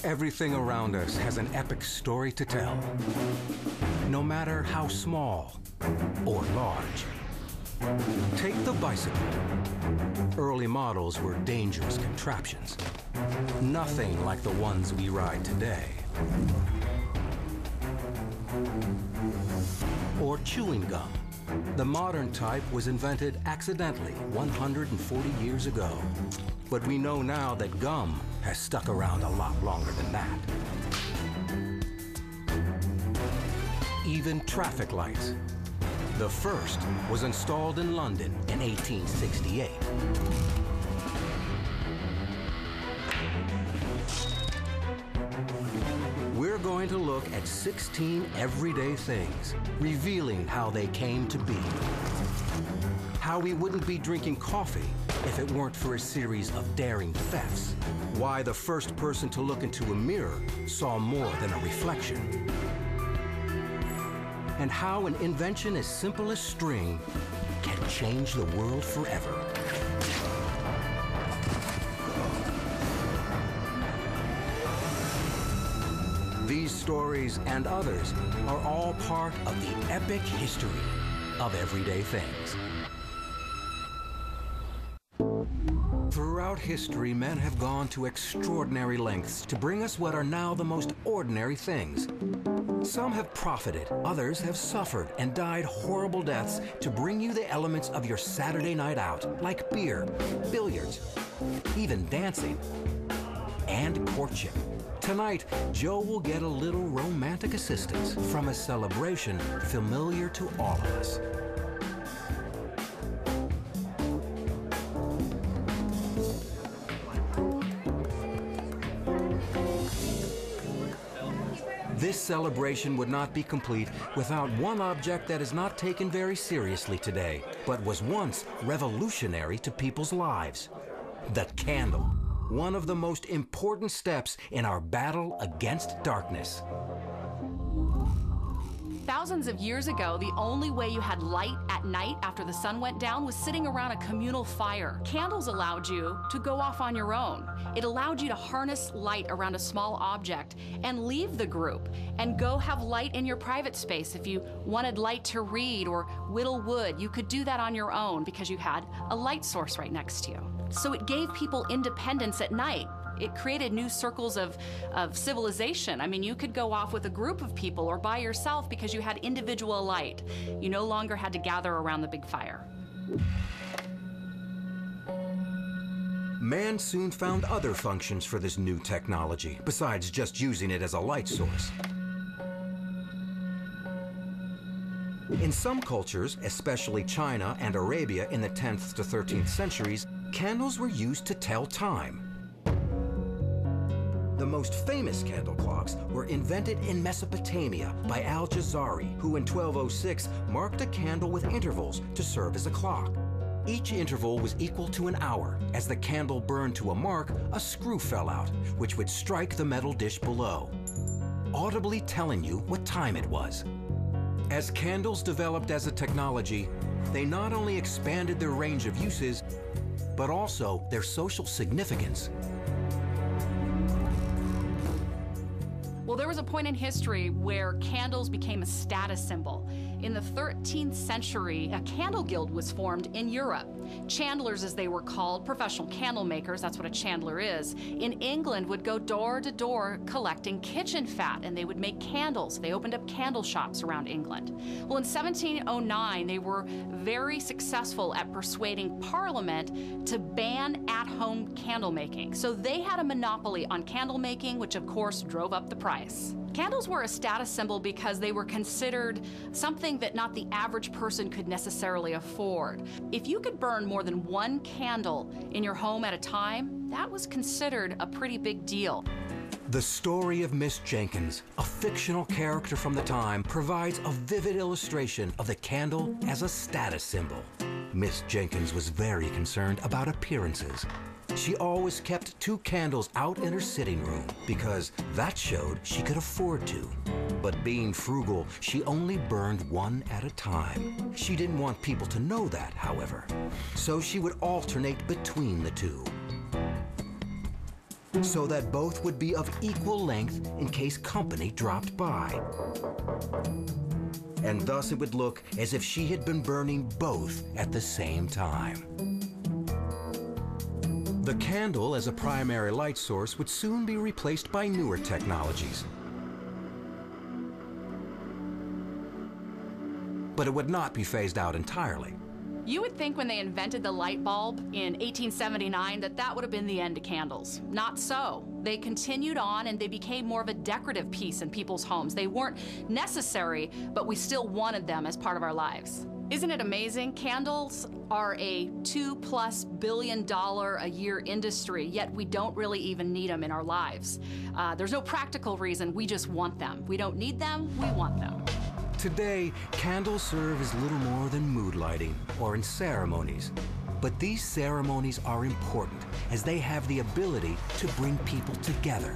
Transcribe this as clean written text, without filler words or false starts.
Everything around us has an epic story to tell, no matter how small or large. Take the bicycle. Early models were dangerous contraptions, nothing like the ones we ride today. Or chewing gum. The modern type was invented accidentally 140 years ago. But we know now that gum has stuck around a lot longer than that. Even traffic lights. The first was installed in London in 1868. We're going to look at 16 everyday things, revealing how they came to be. How we wouldn't be drinking coffee if it weren't for a series of daring thefts. Why the first person to look into a mirror saw more than a reflection. And how an invention as simple as string can change the world forever. These stories and others are all part of the epic history of everyday things. Throughout history, men have gone to extraordinary lengths to bring us what are now the most ordinary things. Some have profited, others have suffered and died horrible deaths to bring you the elements of your Saturday night out, like beer, billiards, even dancing, and courtship. Tonight, Joe will get a little romantic assistance from a celebration familiar to all of us. This celebration would not be complete without one object that is not taken very seriously today, but was once revolutionary to people's lives: the candle. One of the most important steps in our battle against darkness. Thousands of years ago, the only way you had light at night after the sun went down was sitting around a communal fire. Candles allowed you to go off on your own. It allowed you to harness light around a small object and leave the group and go have light in your private space. If you wanted light to read or whittle wood, you could do that on your own because you had a light source right next to you. So it gave people independence at night. It created new circles of civilization. I mean, you could go off with a group of people or by yourself because you had individual light. You no longer had to gather around the big fire. Man soon found other functions for this new technology, besides just using it as a light source. In some cultures, especially China and Arabia in the 10th to 13th centuries, candles were used to tell time. The most famous candle clocks were invented in Mesopotamia by Al-Jazari, who in 1206 marked a candle with intervals to serve as a clock. Each interval was equal to an hour. As the candle burned to a mark, a screw fell out, which would strike the metal dish below, audibly telling you what time it was. As candles developed as a technology, they not only expanded their range of uses, but also their social significance. Well, there was a point in history where candles became a status symbol. In the 13th century, a candle guild was formed in Europe. Chandlers, as they were called, professional candle makers, that's what a chandler is, in England would go door to door collecting kitchen fat, and they would make candles. They opened up candle shops around England. Well, in 1709, they were very successful at persuading Parliament to ban at-home candle making. So they had a monopoly on candle making, which of course drove up the price. Candles were a status symbol because they were considered something that not the average person could necessarily afford. If you could burn more than one candle in your home at a time, that was considered a pretty big deal. The story of Miss Jenkins, a fictional character from the time, provides a vivid illustration of the candle as a status symbol. Miss Jenkins was very concerned about appearances. She always kept 2 candles out in her sitting room because that showed she could afford to. But being frugal, she only burned one at a time. She didn't want people to know that, however, so she would alternate between the 2. so that both would be of equal length in case company dropped by. And thus it would look as if she had been burning both at the same time. The candle as a primary light source would soon be replaced by newer technologies. But it would not be phased out entirely. You would think when they invented the light bulb in 1879 that would have been the end of candles. Not so. They continued on and they became more of a decorative piece in people's homes. They weren't necessary, but we still wanted them as part of our lives. Isn't it amazing? Candles are a $2+ billion a year industry, yet we don't really even need them in our lives. There's no practical reason, we just want them. We don't need them, we want them. Today, candles serve as little more than mood lighting or in ceremonies. But these ceremonies are important as they have the ability to bring people together.